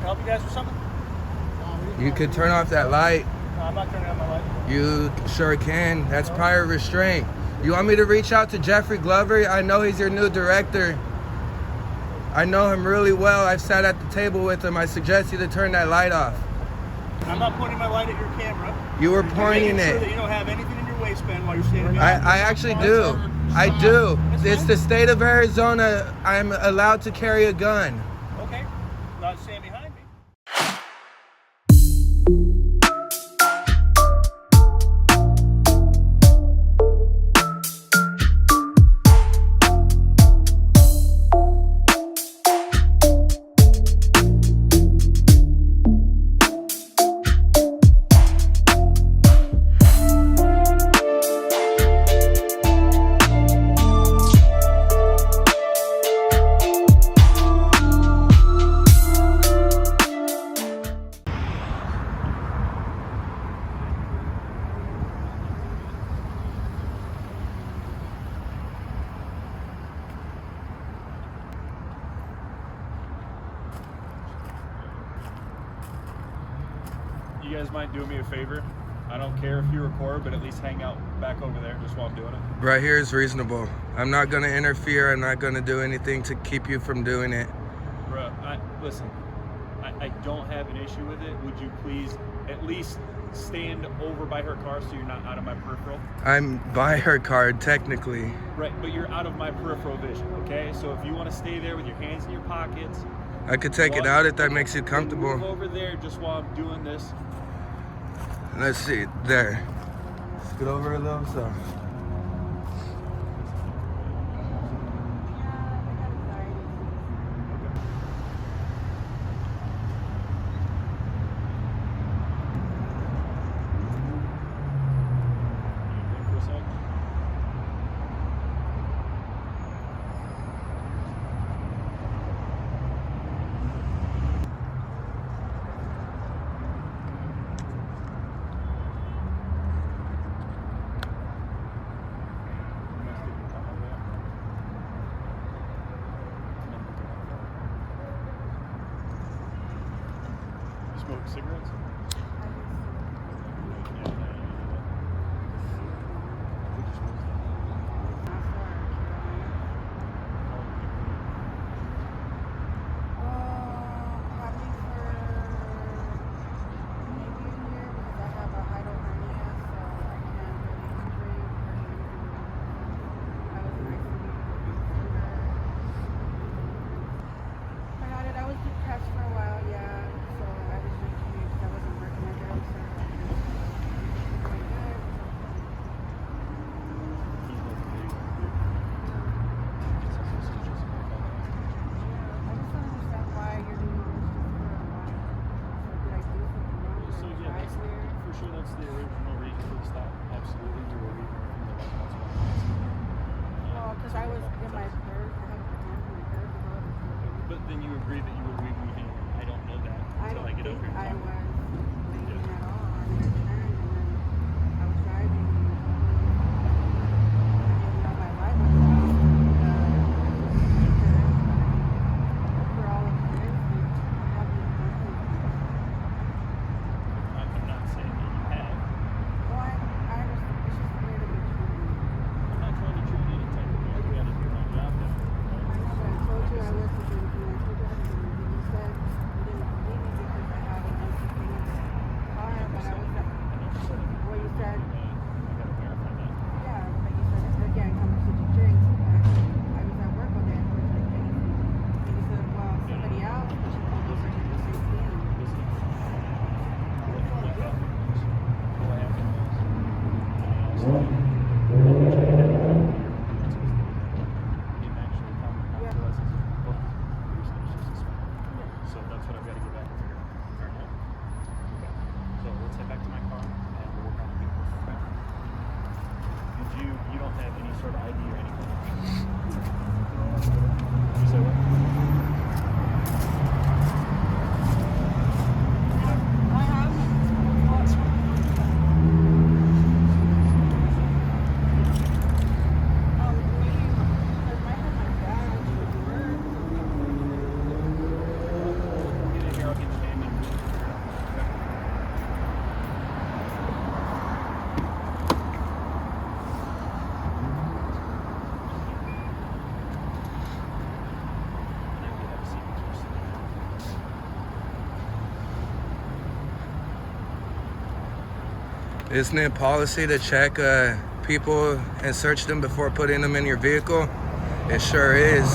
help you guys with something? You could turn off that light. No, I'm not turning on my light. You sure can. That's prior restraint. You want me to reach out to Jeffrey Glover? I know he's your new director. I know him really well. I've sat at the table with him. I suggest you to turn that light off. I'm not pointing my light at your camera. You were I'm pointing making sure it. that you don't have anything in your waistband while you're standing there. I actually do. I do. It's the state of Arizona. I'm allowed to carry a gun. Okay. Not stand behind me. You guys mind doing me a favor? I don't care if you record, but at least hang out back over there just while I'm doing it. Right here is reasonable. I'm not going to interfere. I'm not going to do anything to keep you from doing it. Bruh, listen, I don't have an issue with it. Would you please at least stand over by her car so you're not out of my peripheral? I'm by her car, technically. Right, but you're out of my peripheral vision, okay? So if you want to stay there with your hands in your pockets... I could take it out if that makes you comfortable. Move over there just while I'm doing this. Let's see, there. Scoot over a little, so. Smoke cigarettes? That's the original reason for the stop. Absolutely, you were reading from the light. That's why. Oh, because I was in my purse. I had my hand in my purse. But then you agreed that you were waving your hand. I don't know that until I get over here. I was waving at all. I turned and then I was driving. I didn't know my light was off. For all of this, I haven't done anything. I'm not saying that you have. Well, I understand. It's just the way that we treat me. I'm not trying to treat you any type of way. I got to do my job now. I know, but I told you I wasn't drinking. I told you I hadn't been drinking. Isn't it policy to check people and search them before putting them in your vehicle? It sure is.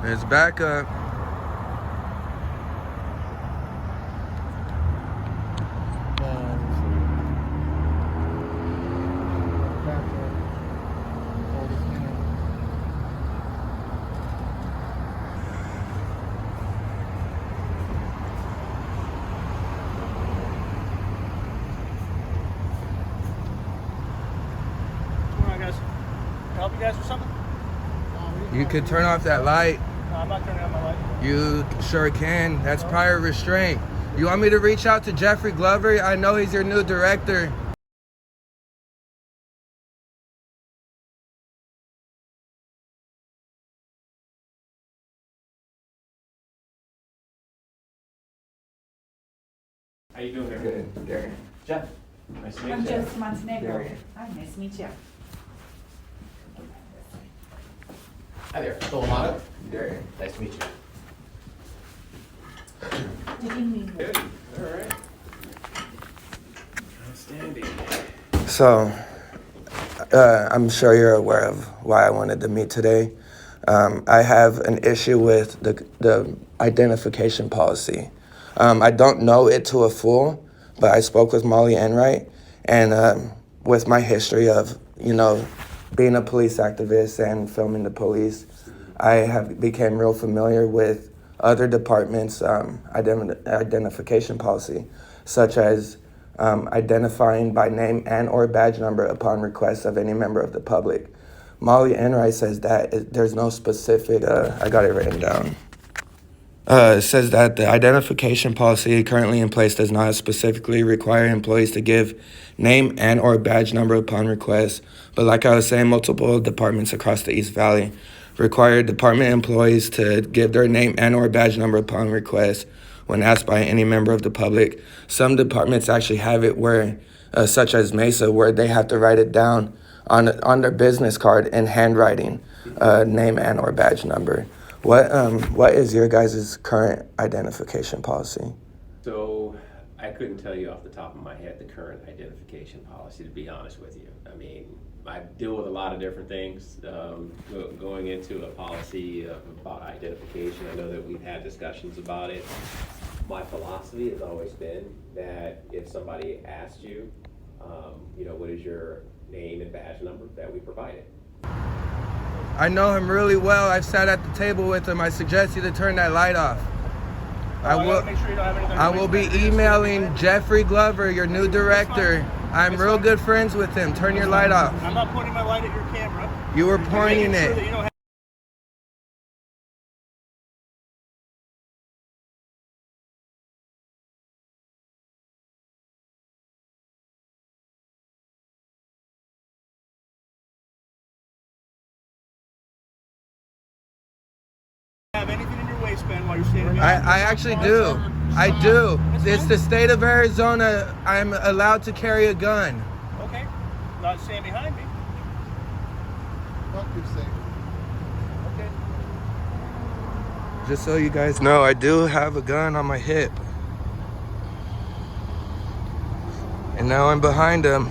It's back up. Help you guys with something? You could turn off that light. No, I'm not turning on my light. You sure can. That's prior restraint. You want me to reach out to Jeffrey Glover? I know he's your new director. How you doing there? Good, Gary. Jeff. Nice to meet I'm you. Joseph Montenegro. Gary. Hi, nice to meet you. Hi there, Phil Amato. Gary. Nice to meet you. Did you mean? Good. All right. Outstanding. So, I'm sure you're aware of why I wanted to meet today. I have an issue with the identification policy. I don't know it to a full, but I spoke with Molly Enright, and with my history of, being a police activist and filming the police, I have became real familiar with other departments' identification policy, such as identifying by name and or badge number upon request of any member of the public. Molly Enright says that there's no specific, I got it written down. It says that the identification policy currently in place does not specifically require employees to give name and or badge number upon request. But like I was saying, multiple departments across the East Valley require department employees to give their name and or badge number upon request when asked by any member of the public. Some departments actually have it where, such as Mesa, where they have to write it down on their business card in handwriting, name and or badge number. What is your guys' current identification policy? So I couldn't tell you off the top of my head the current identification policy, to be honest with you. I mean, I deal with a lot of different things. Going into a policy about identification, I know that we've had discussions about it. My philosophy has always been that if somebody asks you, what is your name and badge number, that we provide it. I know him really well. I've sat at the table with him. I suggest you to turn that light off. I will be emailing Jeffrey Glover, your new director. I'm real good friends with him. Turn your light off. I'm not pointing my light at your camera. You were I'm pointing making sure that it. you don't have anything in your waistband while you're standing behind I actually do. I do. That's It's fine. the state of Arizona. I'm allowed to carry a gun. Okay. Not stand behind me. Fuck your safe. Okay. Just so you guys know, I do have a gun on my hip. And now I'm behind him.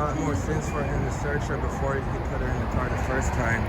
lot more sense for him to search her before he put her in the car the first time.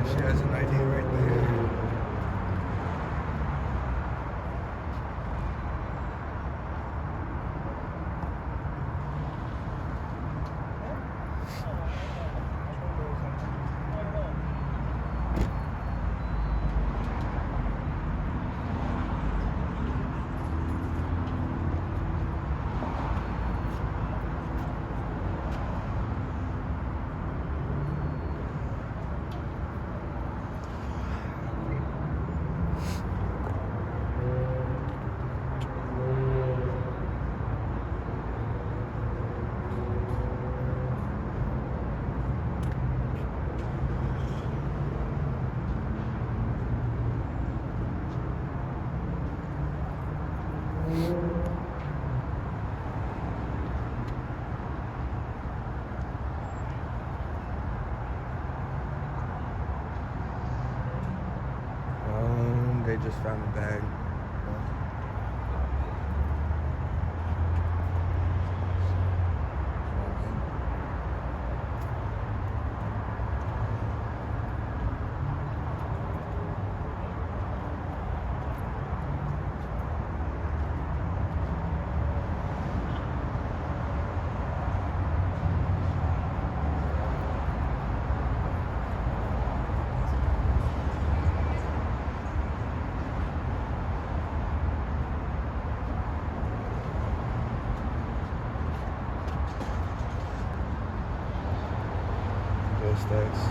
She has an ID right there. They just found the bag. Those stacks.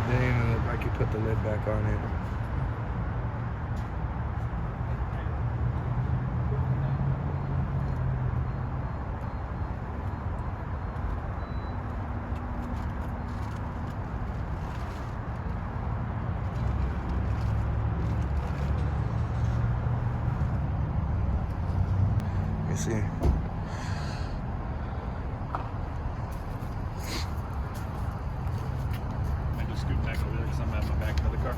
They didn't even look like you put the lid back on it. You see. I just scoot back over there because I'm at my back of the car.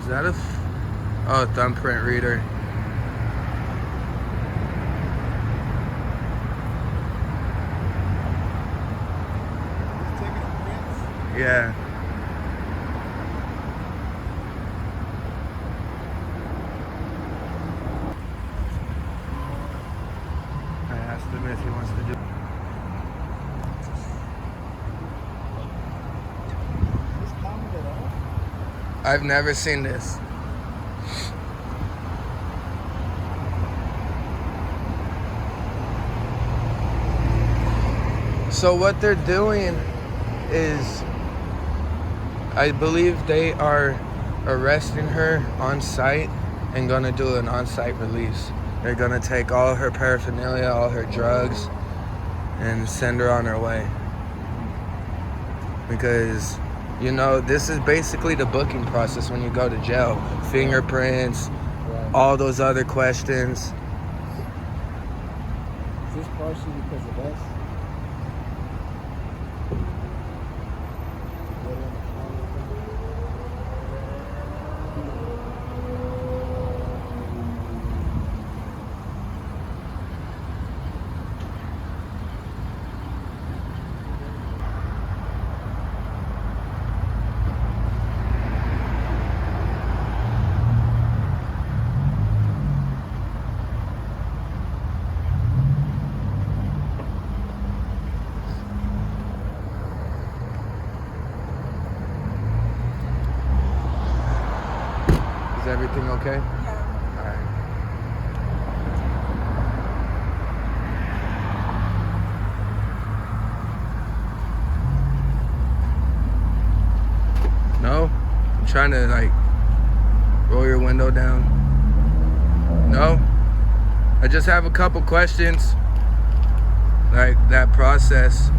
Is that a thumbprint reader? He's taking a prints. Yeah. I asked him if he wants to do. Is this common at all? I've never seen this. So what they're doing is, I believe they are arresting her on site and gonna do an on-site release. They're gonna take all her paraphernalia, all her drugs, and send her on her way. Because, you know, this is basically the booking process when you go to jail. Fingerprints, Right. all those other questions. Is this partially because of us? Is everything okay? Yeah. Alright. No? I'm trying to like roll your window down. No? I just have a couple questions. Like that process.